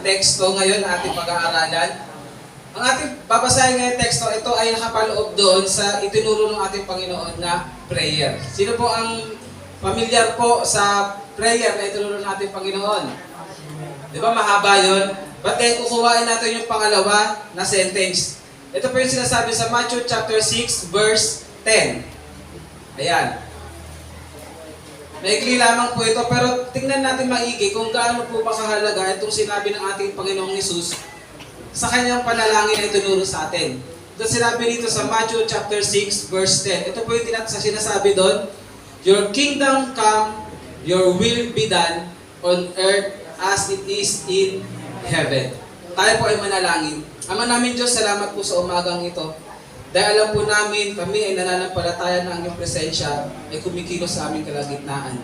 Teksto ngayon na ating pag-aaralan. Ang ating babasahin ngayong teksto, ito ay nakapaloob doon sa itinuro ng ating Panginoon na prayer. Sino po ang familiar po sa prayer na itinuro ng ating Panginoon? Di ba mahaba yun? But then kukuhain natin yung pangalawa na sentence. Ito po yung sinasabi sa Matthew chapter 6 verse 10. Ayan. Maikli lamang po ito, pero tingnan natin maigi kung gaano po ba kahalaga itong sinabi ng ating Panginoong Hesus sa kanyang panalangin na itinuro sa atin. Ito sinabi dito sa Matthew chapter 6 verse 10. Ito po yung sinasabi doon, "Your kingdom come, your will be done on earth as it is in heaven." Tayo po ay manalangin. Ama namin Diyos, salamat po sa umagang ito. Dahil alam po namin, kami ay nananampalataya na ang iyong presensya ay kumikilos sa aming kalagitnaan.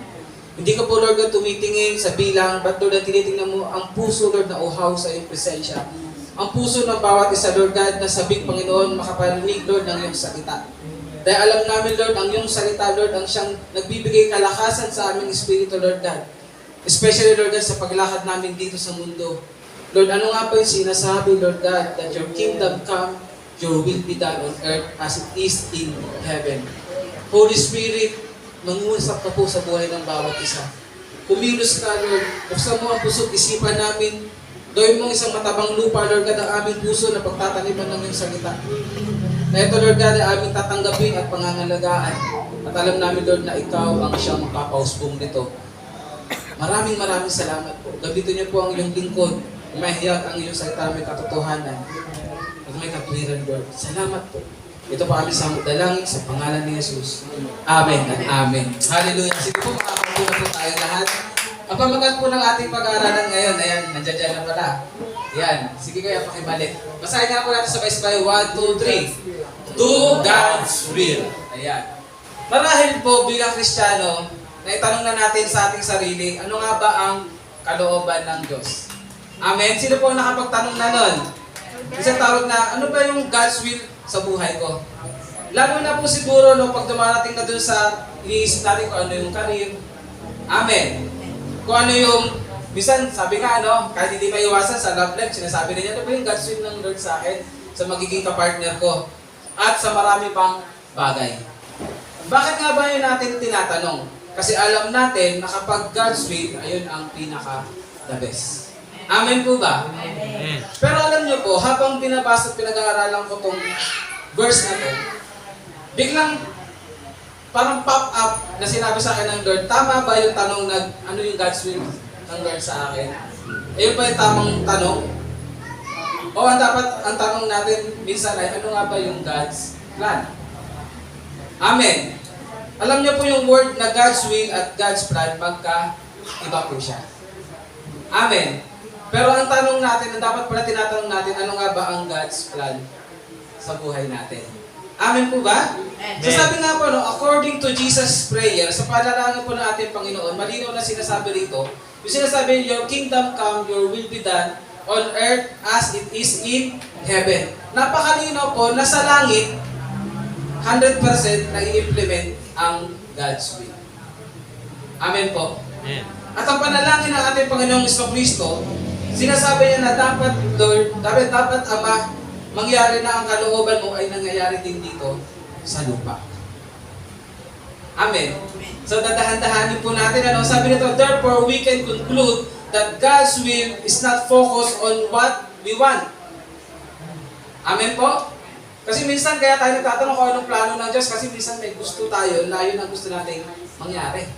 Hindi ka po, Lord, God, tumitingin sa bilang, but Lord, tinitingnan mo ang puso, Lord, na uhaw sa iyong presensya. Ang puso ng bawat isa, Lord God, na sabik, Panginoon, makaparinig, Lord, ng iyong salita. Dahil alam namin, Lord, ang iyong salita, Lord, ang siyang nagbibigay kalakasan sa aming espiritu, Lord God. Especially, Lord God, sa paglakad namin dito sa mundo. Lord, ano nga pa yung sinasabi, Lord God, that your kingdom come, your will be done on earth as it is in heaven. Holy Spirit, mangusap ka po sa buhay ng bawat isa. Kumilos ka, Lord. Buksan mo ang puso't isipan namin. Gawin mo isang matabang lupa, Lord God, ang aming puso na pagtataniman ng iyong salita. Na ito, Lord God, ay aming tatanggapin at pangangalagaan. At alam namin, Lord, na ikaw ang siyang makapausbong nito. Maraming salamat po. Gamitin niyo po ang iyong lingkod. Mahiyag ang iyong salita, may katotohanan. At may kapuliran, Lord. Salamat po. Ito po aming samot dalangin sa pangalan ni Jesus. Amen at amen. Hallelujah. Sige po, makakapuna po tayo lahat. Ang pamagat po ng ating pag-aaralan ngayon, ayan, nandiyan na pala. Ayan, sige kaya pakibalik. Basahin nga po natin sabay-sabay. 1, 2, 3. Do God's will. Ayan. Marahil po bilang Kristiyano, naitanong na natin sa ating sarili, ano nga ba ang kalooban ng Diyos? Amen. Sino po nakapagtanong na nun? Isang tawag na, ano ba yung God's will sa buhay ko? Lalo na po siguro no, pag dumarating na dun sa iniisip natin kung ano yung career. Amen. Kung ano yung, minsan sabi nga ano, kahit hindi maiwasan sa love life, sinasabi niya, ano ba yung God's will ng Lord sa akin, sa magiging kapartner ko, at sa marami pang bagay. Bakit nga ba yun natin tinatanong? Kasi alam natin na kapag God's will, ayun ang pinaka-the best. Amen po ba? Amen. Pero alam niyo po, habang binabasa at pinag-aaralan ko tong verse na to, biglang parang pop up na sinabi sa akin ng Lord, tama ba yung tanong na ano yung God's will ng Lord sa akin? Ayun ba yung tamang tanong? O ang tanong natin minsan ay, ano nga ba yung God's plan? Amen. Alam niyo po yung word na God's will at God's plan, magka-iba po siya. Amen. Pero ang tanong natin, ang dapat pala tinatanong natin, ano nga ba ang God's plan sa buhay natin? Amen po ba? Amen. So sabi nga po, no, according to Jesus' prayer, sa panalangin po ng ating Panginoon, malinaw na sinasabi rito, yung sinasabi, your kingdom come, your will be done on earth as it is in heaven. Napakalinaw po na sa langit, 100% na i-implement ang God's will. Amen po. Amen. At ang panalangin ng ating Panginoong Kristo, sinasabi niya na dapat, Lord, dapat Ama, mangyari na ang kalooban mo ay nangyayari din dito sa lupa. Amen. So dadahan-dahanin po natin, ano, sabi nito, therefore we can conclude that God's will is not focused on what we want. Amen po? Kasi minsan kaya tayo nagtatanong kung anong plano ng Diyos, kasi minsan may gusto tayo na yun ang gusto natin mangyari.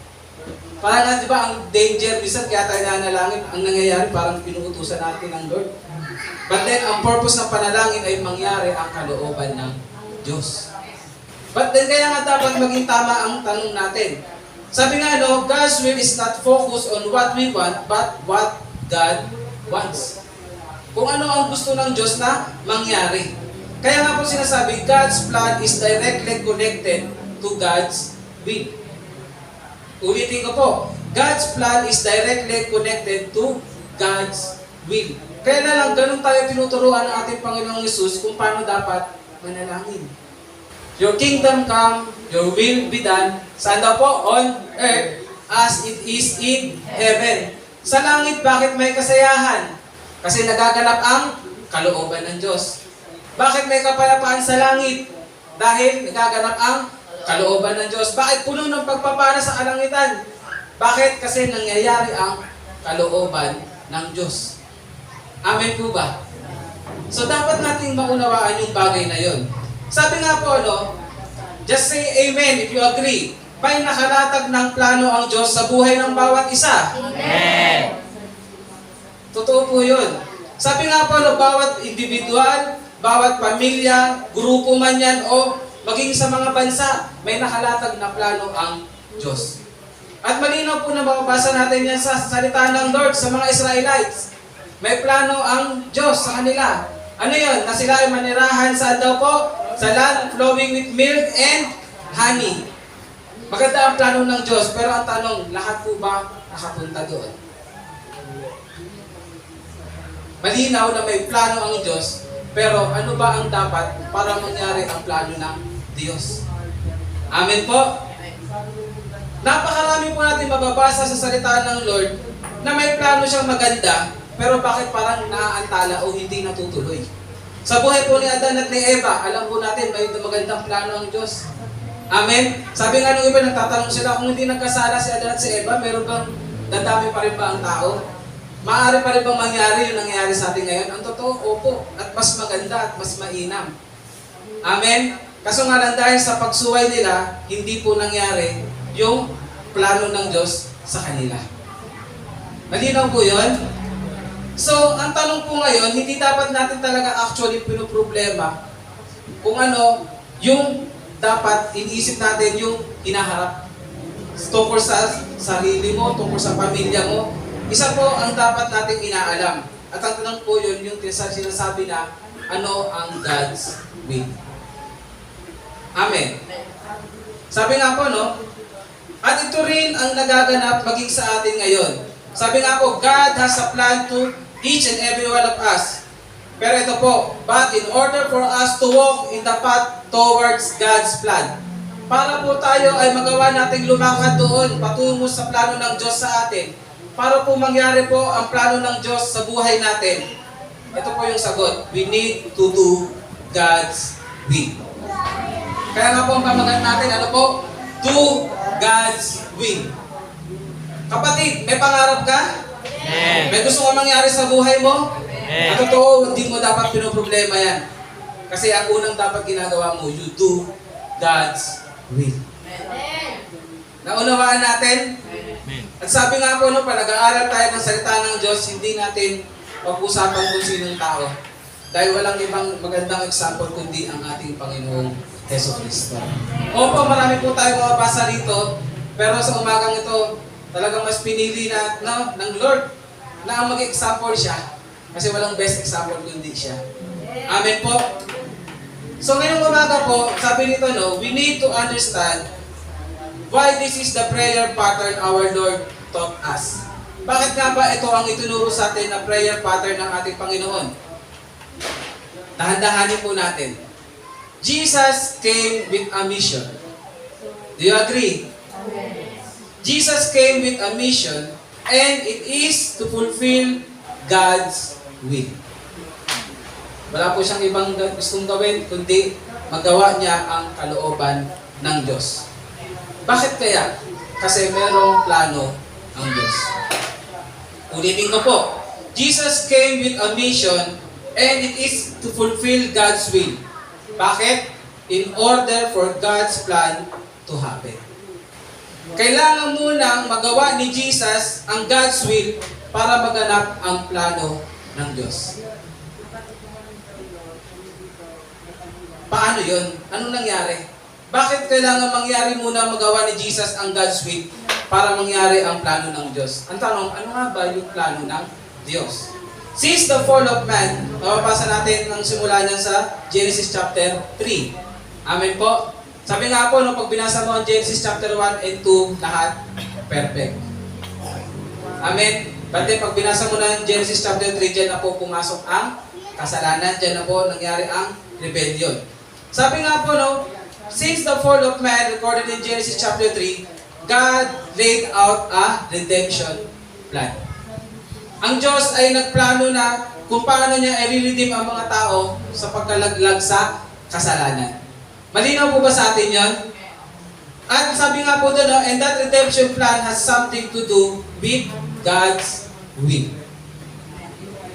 Parang nga, di ba, ang danger, minsan kaya tayo nanalangin, ang nangyayari, parang pinuutusan natin ng Lord. But then, ang purpose ng panalangin ay mangyari ang kalooban ng Diyos. But then, kaya nga dapat maging tama ang tanong natin. Sabi nga, no, God's will is not focused on what we want, but what God wants. Kung ano ang gusto ng Diyos na mangyari. Kaya nga po sinasabi, God's plan is directly connected to God's will. Ulitin ko po, God's plan is directly connected to God's will. Kaya na lang, ganun tayo tinuturuan ng ating Panginoong Hesus kung paano dapat manalangin. Your kingdom come, your will be done, saan daw po? On earth, as it is in heaven. Sa langit, bakit may kasayahan? Kasi nagaganap ang kalooban ng Diyos. Bakit may kapayapaan sa langit? Dahil nagaganap ang kalooban ng Diyos. Bakit puno ng pagpapala sa kalangitan? Bakit? Kasi nangyayari ang kalooban ng Diyos. Amen po ba? So dapat nating maunawaan yung bagay na yon. Sabi nga po, just say amen if you agree. May nakalatag ng plano ang Diyos sa buhay ng bawat isa. Amen. Totoo po yun. Sabi nga po, bawat individual, bawat pamilya, grupo man yan, o maging sa mga bansa, may nakalatag na plano ang Diyos. At malinaw po na mababasa natin yan sa salita ng Lord sa mga Israelites. May plano ang Diyos sa kanila. Ano yun? Na sila ay manirahan sa daw po? Sa land flowing with milk and honey. Maganda ang plano ng Diyos, pero ang tanong, lahat po ba nakapunta doon? Malinaw na may plano ang Diyos, pero ano ba ang dapat para mangyari ang plano ng Diyos? Amen po? Napakarami po natin mababasa sa salita ng Lord na may plano siyang maganda, pero bakit parang naaantala o hindi natutuloy? Sa buhay po ni Adan at ni Eva, alam po natin may magandang plano ang Diyos. Amen? Sabi nga nung iba, nagtatanong sila, kung hindi nagkasala si Adan at si Eva, meron bang dadami pa rin ba ang tao? Maaari pa rin bang mangyari yung nangyari sa atin ngayon? Ang totoo, opo. At mas maganda at mas mainam. Amen? Kaso nga lang dahil sa pagsuway nila, hindi po nangyari yung plano ng Diyos sa kanila. Malinaw po yun? So, ang tanong po ngayon, hindi dapat natin talaga actually pinoproblema kung ano yung dapat iniisip natin yung hinaharap. Tungkol sa sarili mo, tungkol sa pamilya mo, isa po ang dapat nating inaalam. At ang tanong po yun, yung sinasabi na, ano ang God's will? Amen. Sabi nga po, at ito rin ang nagaganap maging sa atin ngayon. Sabi nga po, God has a plan to each and every one of us. Pero ito po, but in order for us to walk in the path towards God's plan, para po tayo ay magawa nating lumakad doon patungo sa plano ng Diyos sa atin, para po mangyari po ang plano ng Diyos sa buhay natin, ito po yung sagot, we need to do God's will. Kaya nga po ang pamagat natin, ano po? Do God's will. Kapatid, may pangarap ka? Amen. May gusto ka mangyari sa buhay mo? Amen. At totoo, hindi mo dapat pinoproblema yan. Kasi ang unang dapat ginagawa mo, you do God's will. Naunawaan natin? Amen. At sabi nga po, pag nag-aaral tayo ng salita ng Diyos, hindi natin pag-usapan kung sinong tao. Dahil walang ibang magandang example kundi ang ating Panginoong Jesucristo. Opo, marami po tayong mababasa rito, pero sa umagang ito, talagang mas pinili ng Lord na ang mag-example siya. Kasi walang best example kundi siya. Amen po. So ngayong umaga po, sabi nito, we need to understand why this is the prayer pattern our Lord taught us. Bakit nga ba ito ang itinuro sa atin na prayer pattern ng ating Panginoon? Dahan-dahanin po natin. Jesus came with a mission. Do you agree? Jesus came with a mission, and it is to fulfill God's will. Wala po siyang ibang gustong gawin, kundi magawa niya ang kalooban ng Diyos. Bakit kaya? Kasi merong plano ang Diyos. Ulitin ko po. Jesus came with a mission, and it is to fulfill God's will. Bakit? In order for God's plan to happen. Kailangan munang magawa ni Jesus ang God's will para maganap ang plano ng Diyos. Paano yun? Anong nangyari? Bakit kailangan mangyari muna magawa ni Jesus ang God's will para mangyari ang plano ng Diyos? Ang tanong, ano nga ba yung plano ng Diyos? Since the fall of man, mababasa natin ang simula niyan sa Genesis chapter 3. Amen po? Sabi nga po, pag binasa mo ang Genesis chapter 1 and 2, lahat perfect. Amen? Pati pag binasa mo na ang Genesis chapter 3, dyan na po pumasok ang kasalanan, dyan na po nangyari ang rebellion. Sabi nga po, since the fall of man, recorded in Genesis chapter 3, God laid out a redemption plan. Ang Diyos ay nagplano na kung paano niya i-redeem ang mga tao sa pagkalaglag sa kasalanan. Malinaw po ba sa atin yon? At sabi nga po doon, and that redemption plan has something to do with God's will.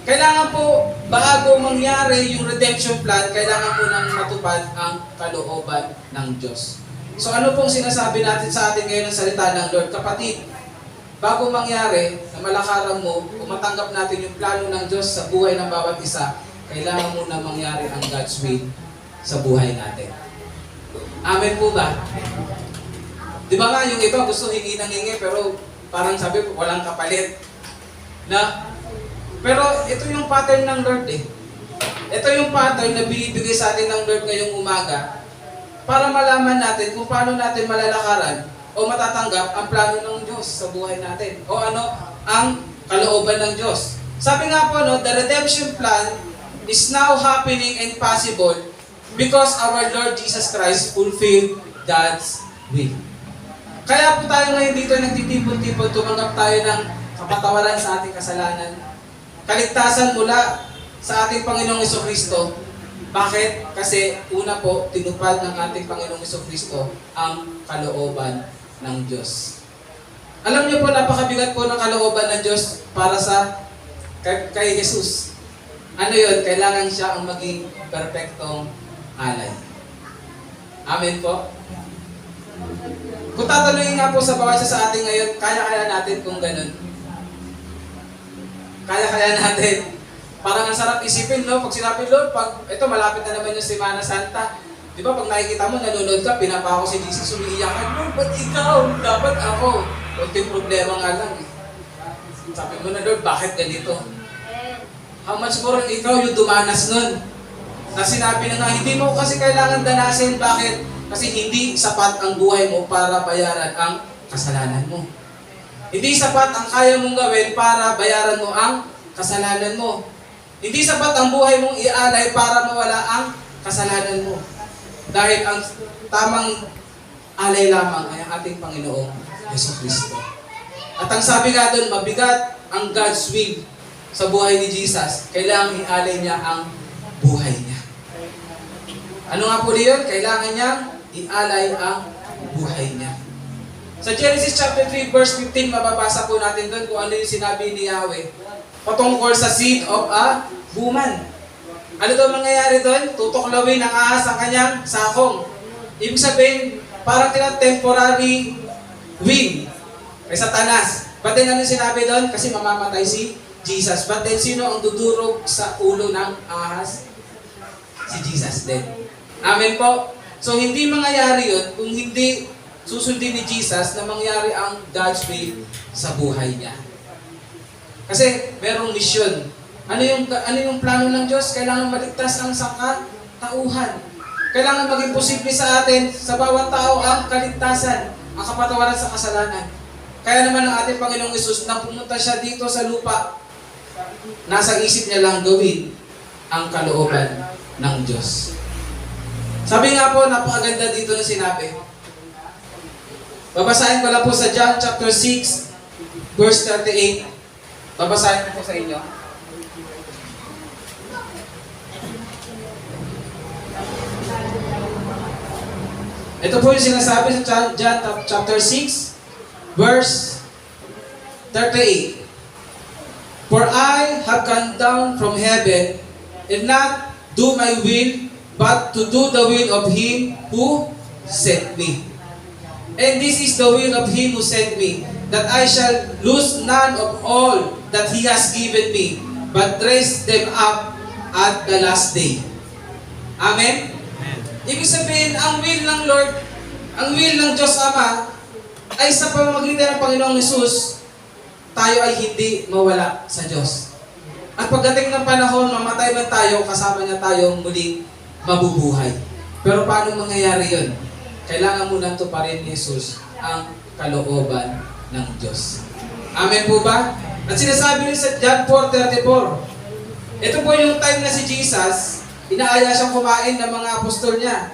Kailangan po, bago mangyari yung redemption plan, kailangan po nang matupad ang kalooban ng Diyos. So ano pong sinasabi natin sa atin ngayon ng salita ng Lord? Kapatid, bago mangyari na malakaran mo o matanggap natin yung plano ng Diyos sa buhay ng bawat isa, kailangan muna mangyari ang God's will sa buhay natin. Amen po ba? Di ba nga yung iba gusto hingi ng hingi pero parang sabi walang kapalit. Pero ito yung pattern ng Lord eh. Ito yung pattern na binibigay sa atin ng Lord ngayong umaga para malaman natin kung paano natin malalakaran o matatanggap ang plano ng Diyos sa buhay natin. O ano ang kalooban ng Diyos. Sabi nga po, the redemption plan is now happening and possible because our Lord Jesus Christ fulfilled God's will. Kaya po tayo ngayon dito nagtitipon-tipon, tumanggap tayo ng kapatawaran sa ating kasalanan. Kaligtasan mula sa ating Panginoong Jesucristo. Bakit? Kasi una po, tinupad ng ating Panginoong Jesucristo ang kalooban ng Diyos. Alam niyo po, napakabigat po ng kalooban ng Diyos para sa kay Jesus. Ano yun? Kailangan siya ang maging perpektong alay. Amen po? Kung tatanungin nga po sa bawat isa sa atin ngayon, kaya natin kung ganun. Kaya natin. Parang ang sarap isipin, no? Pag sinabi, Lord, ito malapit na naman yung Semana Santa. Di ba, pag nakikita mo, nanonood ka, pinapako si Jesus, umiiyakan, Lord, ba't ikaw? Dapat ako. Kunting problema nga lang. Sabi mo na, Lord, bakit ganito? How much more ikaw yung dumanas nun? Na sinabi na nga, hindi mo kasi kailangan danasin. Bakit? Kasi hindi sapat ang buhay mo para bayaran ang kasalanan mo. Hindi sapat ang kaya mong gawin para bayaran mo ang kasalanan mo. Hindi sapat ang buhay mong ialay para mawala ang kasalanan mo. Dahil ang tamang alay lamang ay ang ating Panginoong Jesucristo. At ang sabi nga doon, mabigat ang God's will sa buhay ni Jesus. Kailangan ialay niya ang buhay niya. Ano nga po yun? Kailangan niyang ialay ang buhay niya. Sa Genesis chapter 3 verse 15, mababasa po natin doon kung ano yung sinabi ni Yahweh patungkol sa seed of a woman. Ano daw mangyayari doon? Tutuklawin ng ahas ang kanyang sakong. Ibig sabihin, parang temporary win kay Satanas. But then ano sinabi doon? Kasi mamamatay si Jesus. But then sino ang dudurog sa ulo ng ahas? Si Jesus din. Amen po. So hindi mangyayari yun kung hindi susundin ni Jesus na mangyari ang God's will sa buhay niya. Kasi merong misyon. Ano yung plano ng Diyos? Kailangan maligtas ang sangkatauhan. Kailangan maging posible sa atin, sa bawat tao, ang kaligtasan, ang kapatawaran sa kasalanan. Kaya naman ang ating Panginoong Hesus, nang pumunta siya dito sa lupa, nasa isip niya lang gawin ang kalooban ng Diyos. Sabi nga po, napakaganda dito na sinabi. Babasahin ko lang po sa John chapter 6, verse 38. Babasahin ko po sa inyo. Ito po yung sinasabi sa John chapter 6, verse 38. For I have come down from heaven and not do my will, but to do the will of Him who sent me. And this is the will of Him who sent me, that I shall lose none of all that He has given me, but raise them up at the last day. Amen? Ibig sabihin, ang will ng Lord, ang will ng Diyos Ama, ay sa pamamagitan ng Panginoong Hesus, tayo ay hindi mawala sa Diyos. At pagdating ng panahon, mamatay man tayo, kasama niya tayo muling mabubuhay. Pero paano mangyayari yun? Kailangan muna tuparin ni Jesus ang kalooban ng Diyos. Amen po ba? At sinasabi rin sa John 4:34, ito po yung time na si Jesus, inaaya siyang kumain ng mga apostol niya.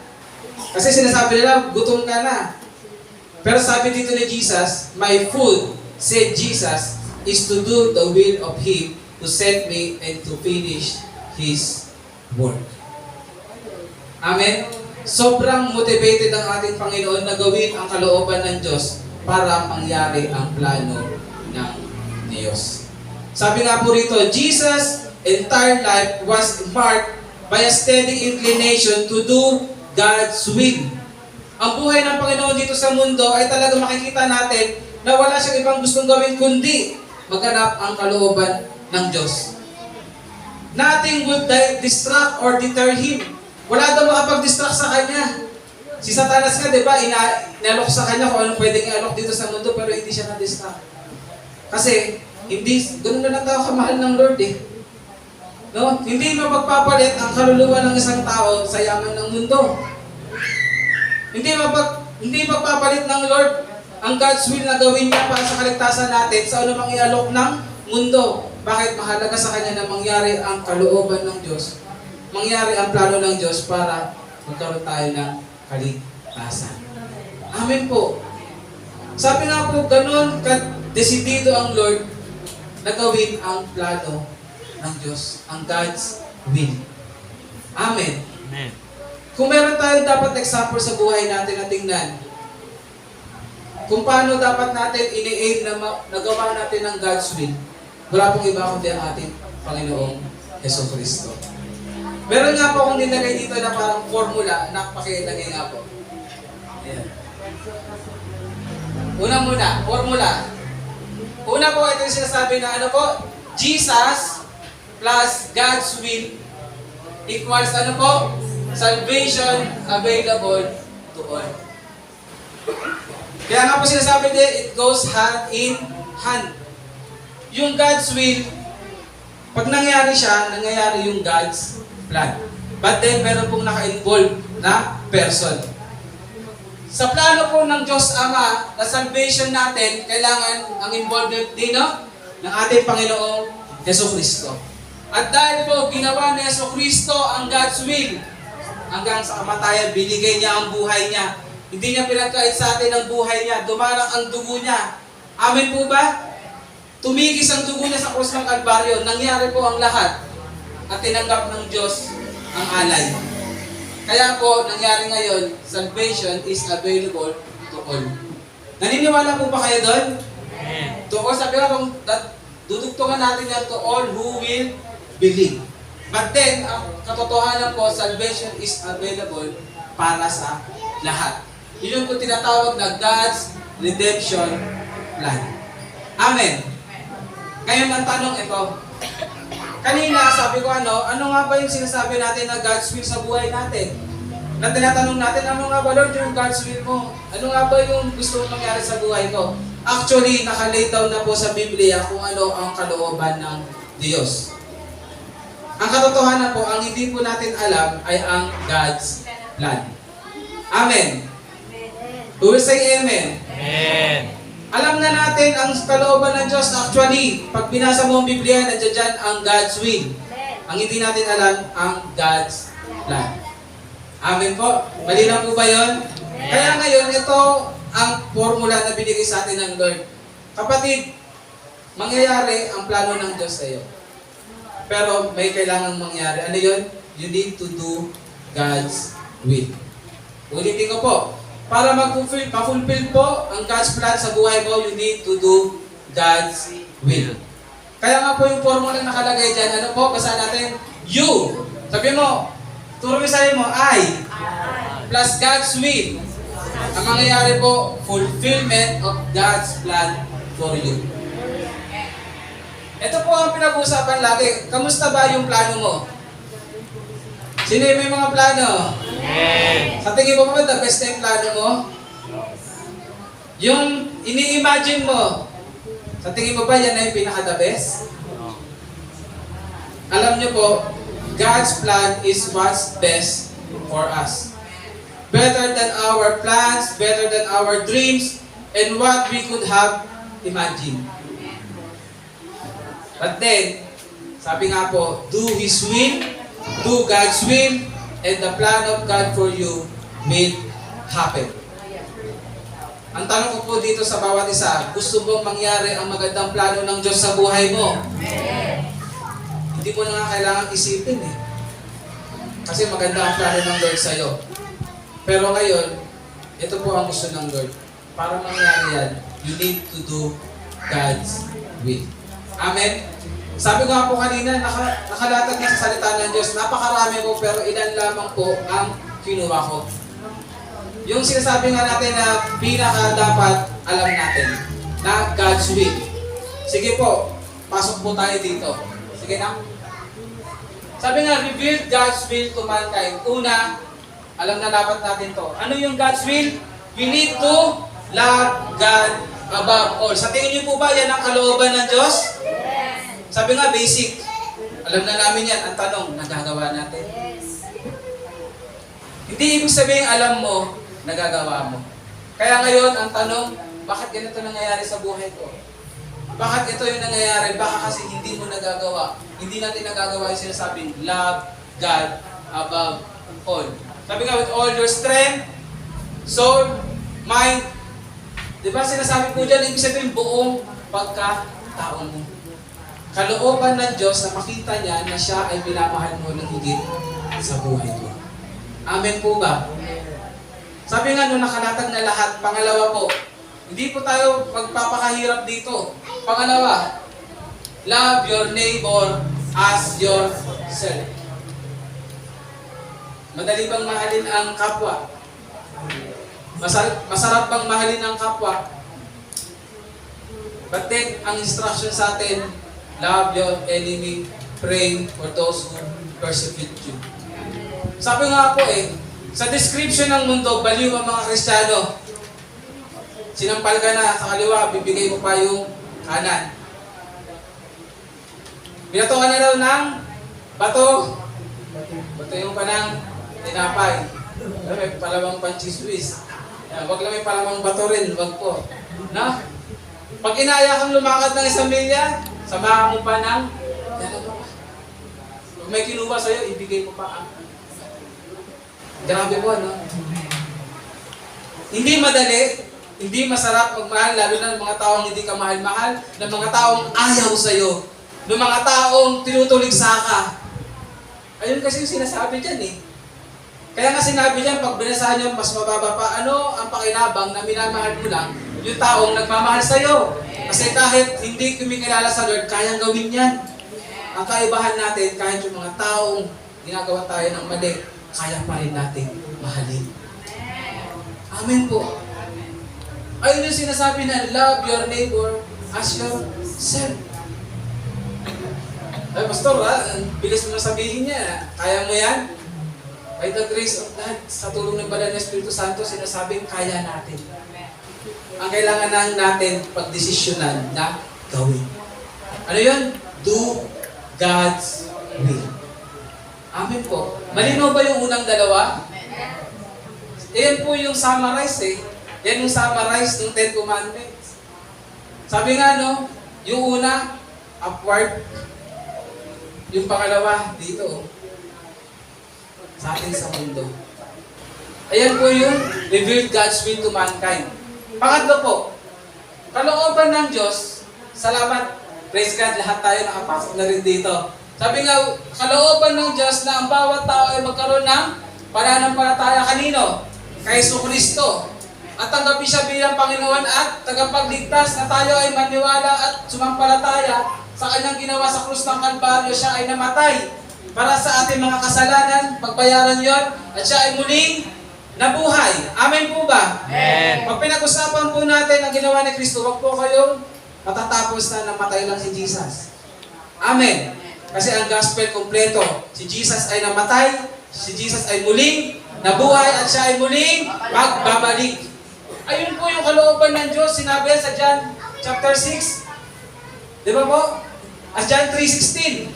Kasi sinasabi nila, gutom ka na. Pero sabi dito ni Jesus, my food, said Jesus, is to do the will of Him to send me and to finish His work. Amen? Sobrang motivated ang ating Panginoon na gawin ang kalooban ng Diyos para mangyari ang plano ng Diyos. Sabi nga po rito, Jesus' entire life was marked by a steady inclination to do God's will. Ang buhay ng Panginoon dito sa mundo ay talagang makikita natin na wala siyang ibang gustong gawin kundi maganap ang kalooban ng Diyos. Nothing would distract or deter Him. Wala daw makapag-distract sa Kanya. Si Satanas nga, di ba, inalok sa Kanya kung anong pwedeng ialok dito sa mundo pero hindi siya na-distract. Kasi, ganun na lang tao kamahal ng Lord eh. No? Hindi mo magpapalit ang kaluluwa ng isang tao sa yaman ng mundo. Hindi magpapalit ng Lord ang God's will na gawin niya para sa kaligtasan natin sa anumang ialok ng mundo. Bakit mahalaga sa Kanya na mangyari ang kalooban ng Diyos? Mangyari ang plano ng Diyos para magkaroon tayo ng kaligtasan. Amen po. Sabi nga po, ganun ka-desidido ang Lord na gawin ang plano ng Diyos, ang God's will. Amen. Amen. Kung meron tayong dapat example sa buhay natin na tingnan, kung paano dapat natin ini-aim na nagawa natin ng God's will, wala pong iba kundi ang ating Panginoong Jesucristo. Meron nga po akong nilagay dito na parang formula na pakilagay nga po. Ayan. Formula. Una po, ito yung sinasabi na ano po, Jesus plus God's will equals ano po? Salvation available to all. Kaya nga po sinasabi din, it goes hand in hand. Yung God's will, pag nangyari siya, nangyayari yung God's plan. But then, meron pong naka-involve na person. Sa plano po ng Diyos Ama, na salvation natin, kailangan ang involvement din ng ating Panginoong Jesucristo. At dahil po, ginawa ni Jesucristo ang God's will, hanggang sa kamatayan, binigay niya ang buhay niya. Hindi niya pinagkait sa atin ang buhay niya. Dumarang ang dugo niya. Amen po ba? Tumigis ang dugo niya sa krus ng Kalbaryo. Nangyari po ang lahat. At tinanggap ng Diyos ang alay. Kaya po, nangyari ngayon, salvation is available to all. Naniniwala po ba kayo doon? Amen. To all, sabi ko, dudugtungan natin yan to all who will believe. But then, ang katotohanan po, salvation is available para sa lahat. Yun yung po tinatawag na God's redemption plan. Amen. Ngayon ang tanong ito. Kanina, sabi ko ano nga ba yung sinasabi natin na God's will sa buhay natin? Na tinatanong natin, ano nga ba Lord yung God's will mo? Ano nga ba yung gusto mong mangyari sa buhay ko? Actually, nakalay down na po sa Biblia kung ano ang kalooban ng Diyos. Ang katotohanan po, ang hindi po natin alam ay ang God's plan. Amen. Who will say amen? Amen. Alam na natin ang kalooban ng Diyos. Actually, pag binasa mo ang Biblia, nandiyan dyan ang God's will. Ang hindi natin alam, ang God's plan. Amen po? Malinaw po ba yun? Kaya ngayon, ito ang formula na binigay sa atin ng Lord. Kapatid, mangyayari ang plano ng Diyos sa iyo. Pero may kailangang mangyari. Ano yun? You need to do God's will. Ulitin ko po. Para ma-fulfill po ang God's plan sa buhay mo, you need to do God's will. Kaya nga po yung formula na nakalagay dyan, ano po, basa natin, you. Sabi mo, turo mo sa'yo mo, I. Plus God's will. Ang mangyayari po, fulfillment of God's plan for you. Ito po ang pinag-uusapan lagi. Kamusta ba yung plano mo? Sino yung may mga plano? Amen. Sa tingin mo ba the best na yung plano mo? Yung ini-imagine mo, sa tingin mo ba yan na yung pinaka-the best? Alam niyo po, God's plan is what's best for us. Better than our plans, better than our dreams, and what we could have imagined. But then, sabi nga po, do His will, do God's will, and the plan of God for you will happen. Ang tanong ko po dito sa bawat isa, gusto mong mangyari ang magandang plano ng Diyos sa buhay mo? hindi mo na nga kailangan isipin eh. Kasi maganda ang plano ng Lord sa'yo. Pero ngayon, ito po ang gusto ng Lord. Para mangyari yan, you need to do God's will. Amen? Sabi ko nga po kanina, nakalatag na sa salita ng Diyos. Napakarami po, pero ilan lamang po ang kinuha ko. Yung sinasabi nga natin na pinaka dapat alam natin na God's will. Sige po, pasok po tayo dito. Sige na. Sabi nga, reveal God's will to mankind. Una, alam na dapat natin to. Ano yung God's will? We need to love God above all. Sa tingin niyo po ba yan ang kalooban ng Diyos? Sabi nga, basic. Alam na namin yan. Ang tanong, nagagawa natin? Hindi ibig sabihin alam mo, nagagawa mo. Kaya ngayon, ang tanong, bakit ganito nangyayari sa buhay ko? Bakit ito yung nangyayari? Baka kasi hindi mo nagagawa. Hindi natin nagagawa yung sinasabing, love God above all. Sabi nga, with all your strength, soul, mind. Diba sinasabi po dyan, ibig sabihin buong pagkatao mo. Kalooban ng Diyos na makita niya na siya ay minamahal mo ng higit sa buhay mo. Amen po ba? Sabi nga nung nakalatag na lahat, pangalawa po, hindi po tayo magpapakahirap dito. Pangalawa, love your neighbor as yourself. Madali bang mahalin ang kapwa? Masarap bang mahalin ang kapwa? But then, ang instruction sa atin, love your enemy, pray for those who persecute you. Sabi nga po sa description ng mundo, baliw ang mga Kristiyano. Sinampal ka na sa kaliwa, bibigay mo pa yung kanan. Binatungan na daw ng bato. Bato yung panang tinapay. May palamang panchiswis. Wag lang may palamang bato rin, wag po. Na? Pag inaya kang lumakad ng isang milya, samahan mo pa ng dalawa pa. Pag may kinuha sa'yo, ibigay mo pa ang grabe po, no? Hindi madali, hindi masarap magmahal, lalo na ng mga taong hindi ka mahal-mahal, ng mga taong ayaw sa'yo, ng mga taong tinutuligsa ka. Ayun kasi yung sinasabi dyan Kaya nga sinabi dyan, pag binasahan nyo mas mababa pa, ano ang pakinabang na minamahal mo lang yung taong nagmamahal sa'yo. Kasi kahit hindi kumikilala sa Lord, kayang gawin yan. Ang kaibahan natin, kahit yung mga taong ginagawa tayo ng mali, kaya pa rin natin mahalin. Amen po. Ayun yung sinasabi na, love your neighbor as yourself. Ay, Pastor, bilis mo na sabihin niya. Kaya mo yan? By the grace of God, sa tulong ng Banal na Espiritu Santo, sinasabing kaya natin. Ang kailangan lang natin pagdesisyonan na gawin. Ano yun? Do God's will. Amen po. Malinaw ba yung unang dalawa? Yan po yung summarize Yan yung summarize ng Ten Commandments. Sabi nga yung una, upward. Yung pangalawa, dito. Sa atin sa mundo. Ayan po yung revealed God's will to mankind. Pangatlo po, kalooban ng Diyos, salamat, praise God, lahat tayo nakapasok na rin dito. Sabi nga, kalooban ng Diyos na ang bawat tao ay magkaroon ng pananampalataya kanino? Kay Jesucristo. At tanggapin siya bilang Panginoon at tagapagligtas na tayo ay maniwala at sumampalataya sa kanyang ginawa sa krus ng Kalbaryo. Siya ay namatay para sa ating mga kasalanan, pagbayaran yon at siya ay muling nabuhay. Amen po ba? Amen. Pag pinag-usapan po natin ang ginawa ni Kristo, wag po kayong matatapos na namatay lang si Jesus. Amen. Kasi ang gospel kompleto, si Jesus ay namatay, si Jesus ay muling nabuhay, at siya ay muling magbabalik. Ayun po yung kalooban ng Diyos, sinabi sa John chapter 6. Di ba po? As John 3:16.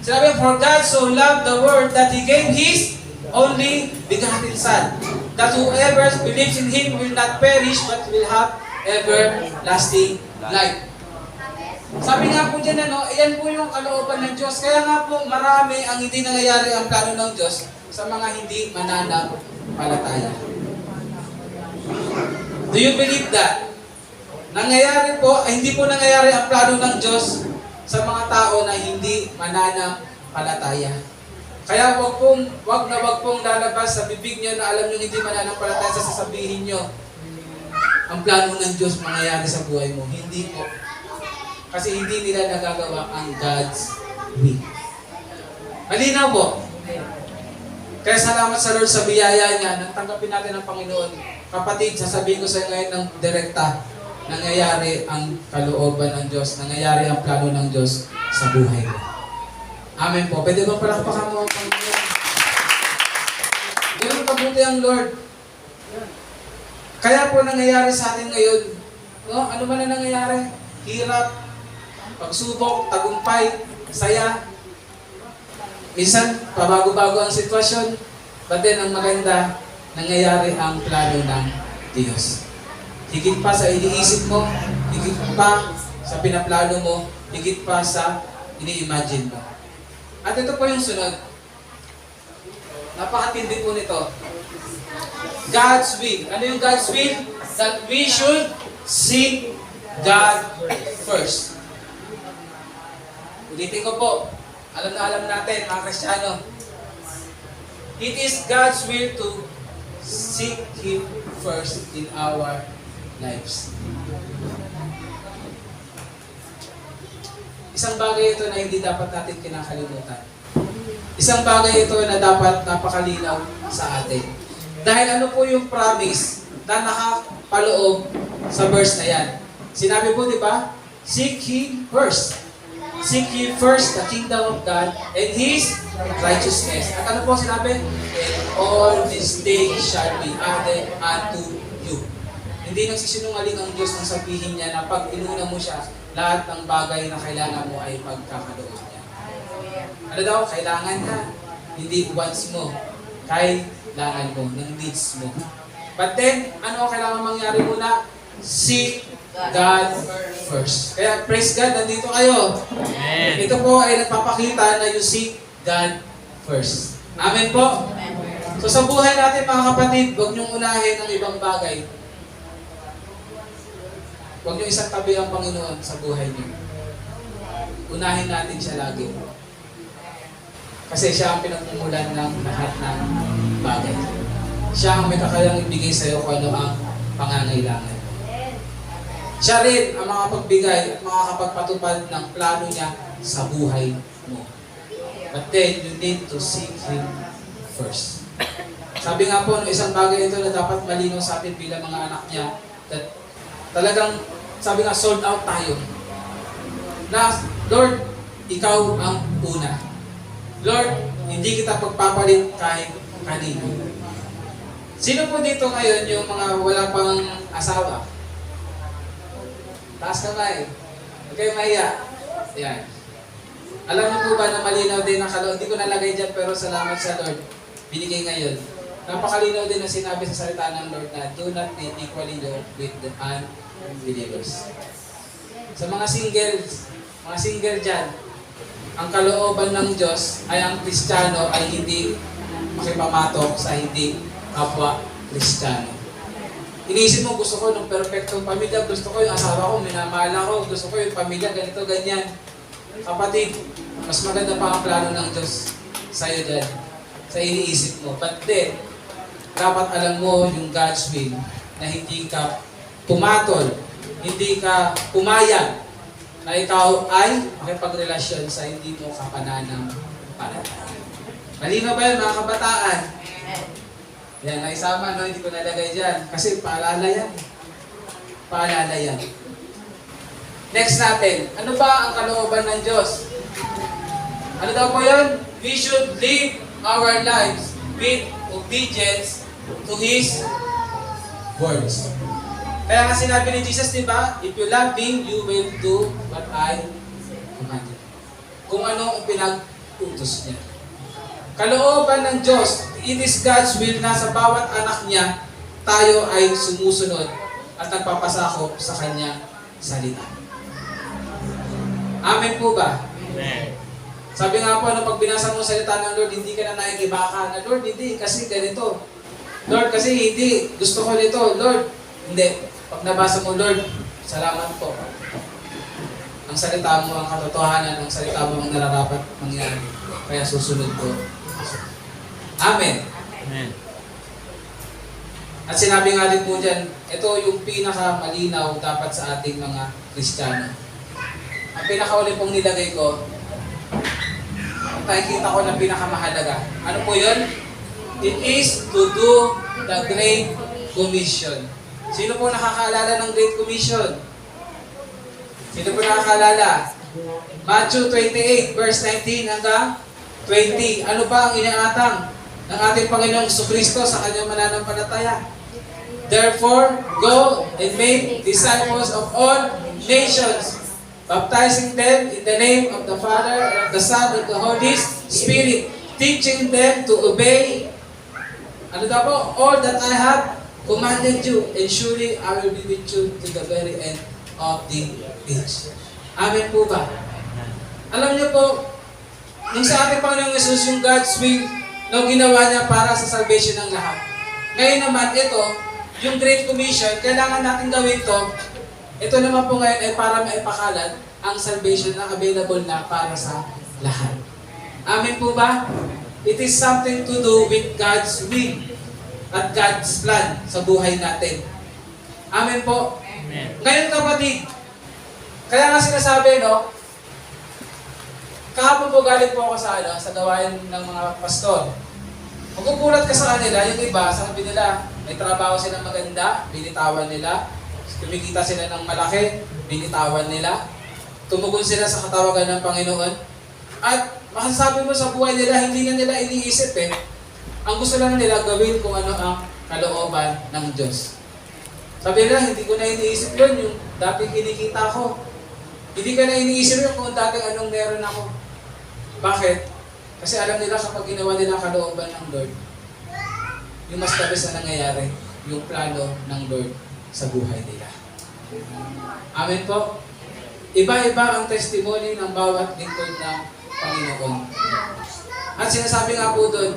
Sinabi, for God so loved the world that He gave His only begotten Son, that whoever believes in Him will not perish but will have everlasting life. Sabi nga po dyan, iyan po yung kalooban ng Diyos. Kaya nga po, marami ang hindi nangyayari ang plano ng Diyos sa mga hindi mananampalataya. Do you believe that? Nangyayari po, hindi po nangyayari ang plano ng Diyos sa mga tao na hindi mananampalataya. palataya. Kaya wag pong lalabas sa bibig niyo na alam niyo hindi mananampalataya sa sasabihin niyo. Ang plano ng Diyos mangyayari sa buhay mo. Hindi po. Kasi hindi nila nagagawa ang God's will. Malinaw po. Kaya salamat sa Lord sa biyaya niya. Nang tanggapin natin ang Panginoon. Kapatid, sasabihin ko sa iyo ngayon ng direkta, nangyayari ang kalooban ng Diyos, nangyayari ang plano ng Diyos sa buhay mo. Amen po. Pwede ba palakpakan mo ang Panginoon? Ganun kabuti ang Lord. Kaya po nangyayari sa atin ngayon, no? Ano man na nangyayari? Hirap, pagsubok, tagumpay, saya. Minsan, pabago-bago ang sitwasyon. But then, ang maganda, nangyayari ang plano ng Diyos. Higit pa sa iniisip mo, higit pa sa pinaplano mo, higit pa sa ini-imagine mo. At ito po yung sunod. Napakatindi po nito. God's will. Ano yung God's will? That we should seek God first. Ulitin ko po. Alam na alam natin, mga Kristiyano. It is God's will to seek Him first in our lives. Isang bagay ito na hindi dapat natin kinakalimutan. Isang bagay ito na dapat napakalinaw sa atin. Dahil ano po yung promise na nakapaloob sa verse na yan? Sinabi po, di ba? Seek Him first. Seek ye first the kingdom of God and His righteousness. At ano po sinabi? And all these things shall be added unto you. Hindi nagsisinungaling ang Diyos nang sabihin niya na pag inuna mo siya, lahat ng bagay na kailangan mo ay pagkakaloob niya. Ano daw? Kailangan na. Hindi wants mo. Kailangan mo. Ng needs mo. But then, ano ang kailangan mangyari muna? Seek God first. Kaya praise God, nandito kayo. Amen. Ito po ay nagpapakita na you seek God first. Amen po? So sa buhay natin mga kapatid, huwag niyong unahin ang ibang bagay. Huwag niyong isang tabi ang Panginoon sa buhay niyo. Unahin natin siya lagi. Kasi siya ang pinagmumulan ng lahat ng bagay. Siya ang may kakayang ibigay sa iyo kung ano ang pangangailangan. Siya rin ang makapagbigay at makakapagpatupad ng plano niya sa buhay mo. But then, you need to seek Him first. Sabi nga po, no, isang bagay ito na dapat malinaw sa atin bilang mga anak niya, that talagang, sabi nga, sold out tayo. Na, Lord, Ikaw ang una. Lord, hindi kita pagpapalit kahit kanino. Sino po dito ngayon yung mga wala pang asawa? Taas kamay. Huwag kayo mahiya. Yan. Alam niyo po ba na malinaw din ang kaloob? Hindi ko nalagay dyan pero salamat sa Lord. Binigay ngayon. Napakalinaw din ang sinabi sa salita ng Lord na do not be equally yoked with the unbelievers. Sa mga single dyan, ang kalooban ng Diyos ay ang Kristiyano ay hindi makipamatok sa hindi kapwa Kristiyano. Iniisip mo, gusto ko ng perfectong pamilya, gusto ko yung asawa ko, minamahal ako, gusto ko yung pamilya, ganito, ganyan. Kapatid, mas maganda pa ang plano ng Diyos sa'yo dyan, sa iniisip mo. But then, dapat alam mo yung God's will na hindi ka pumatol, hindi ka pumayag na ikaw ay makipagrelasyon sa hindi mo kapananampalataya. Malinaw ba yun, mga kabataan? Yan, naisama, no? Hindi ko nalagay dyan. Kasi paalala yan. Paalala yan. Next natin. Ano ba ang kalooban ng Diyos? Ano daw po yun? We should live our lives with obedience to His words. Kaya nga sinabi ni Jesus, di ba? If you love me, you will do what I command you. Kung ano ang pinag-utos niya. Kalooban ng Diyos, it is God's will na sa bawat anak niya, tayo ay sumusunod at nagpapasakop sa kanyang salita. Amen po ba? Amen. Sabi nga po, pag binasa mo salita ng Lord, hindi ka na naikibaka na, Lord, hindi, kasi ganito. Lord, kasi hindi, gusto ko nito. Lord, hindi. Pag nabasa mo, Lord, salamat po. Ang salita mo, ang katotohanan, ang salita mo ang nararapat mangyari. Kaya susunod ko. Amen. Amen. At sinabi nga din po dyan, ito yung pinakamalinaw dapat sa ating mga Kristiyano. Ang pinakauli pong nilagay ko, nakikita ko na pinakamahalaga. Ano po yun? It is to do the Great Commission. Sino po nakakaalala ng Great Commission? Sino po nakakaalala? Matthew 28, verse 19 hanggang 20. Ano ba ang iniatang ng ating Panginoong Jesucristo sa kanyang mananampalataya? Therefore, go and make disciples of all nations, baptizing them in the name of the Father, and of the Son, and of the Holy Spirit, teaching them to obey, ano daw po? All that I have commanded you, and surely I will be with you to the very end of the age. Amen po ba? Alam niyo po, nung sa ating Panginoong Yesus, yung God's will, no, ginawa niya para sa salvation ng lahat. Ngayon naman, ito, yung Great Commission, kailangan natin gawin to. Ito naman po ngayon ay para maipakalat ang salvation na available na para sa lahat. Amen po ba? It is something to do with God's will at God's plan sa buhay natin. Amen po? Amen. Ngayon kapatid, kaya nga sinasabi, no? Kahapon po galing po ako sa gawain ng mga pastor. Magkukulat ka sa kanila, yung iba, sabi nila, may trabaho silang maganda, binitawan nila. Kumikita sila ng malaki, binitawan nila. Tumugon sila sa katawagan ng Panginoon. At masasabi mo sa buhay nila, hindi na nila iniisip eh. Ang gusto lang nila gawin kung ano ang kalooban ng Diyos. Sabi nila, hindi ko na iniisip yun, yung dating kinikita ko. Hindi ka na iniisip yun kung dating anong meron ako. Bakit? Kasi alam nila kapag ginawa nila ang kalooban ng Lord, yung mas labis na nangyayari, yung plano ng Lord sa buhay nila. Amen po? Iba-iba ang testimony ng bawat lingkod ng Panginoon. At sinasabi nga po doon,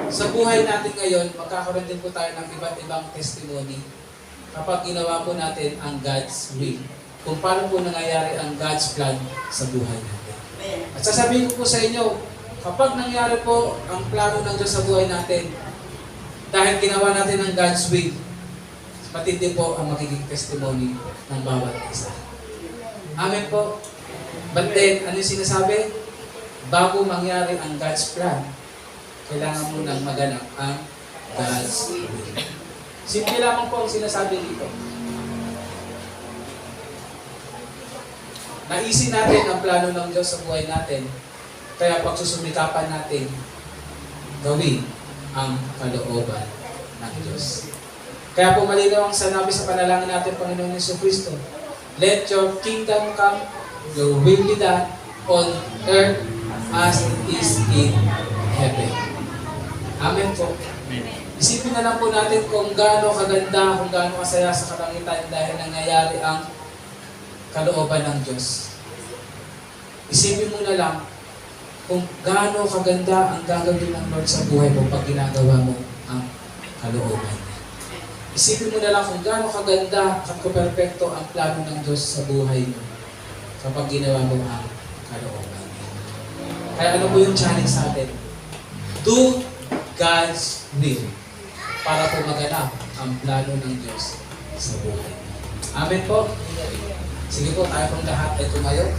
sa buhay natin ngayon, magkakaroon din po tayo ng iba't ibang testimony kapag ginawa po natin ang God's will. Kung paano po nangyayari ang God's plan sa buhay natin. At sasabihin ko po sa inyo, kapag nangyari po ang plano ng Diyos sa buhay natin, dahil ginawa natin ang God's will, matindi po ang magiging testimony ng bawat isa. Amen po. But then, ano yung sinasabi? Bago mangyari ang God's plan, kailangan mo nang maganap ang God's will. Simple lamang po ang sinasabi dito. Naisin natin ang plano ng Diyos sa buhay natin, kaya pagsusumikapan natin, gawin ang kalooban ng Diyos. Kaya po malinaw ang sanabi sa panalangin natin, Panginoon Jesucristo, let your kingdom come, your will be done on earth as it is in heaven. Amen po. Isipin na lang po natin kung gaano kaganda, kung gaano kasaya sa kalangitan dahil nangyayari ang kalooban ng Diyos. Isipin mo na lang kung gaano kaganda ang gagawin ng Lord sa buhay mo pag ginagawa mo ang kalooban niya. Isipin mo na lang kung gaano kaganda at kuperpekto ang plano ng Diyos sa buhay mo kapag ginawa mo ang kalooban niya. Kaya ano po yung challenge sa atin? Do God's will para po maganap ang plano ng Diyos sa buhay mo. Amen po? Sige po, tayo pong lahat ay tumayo.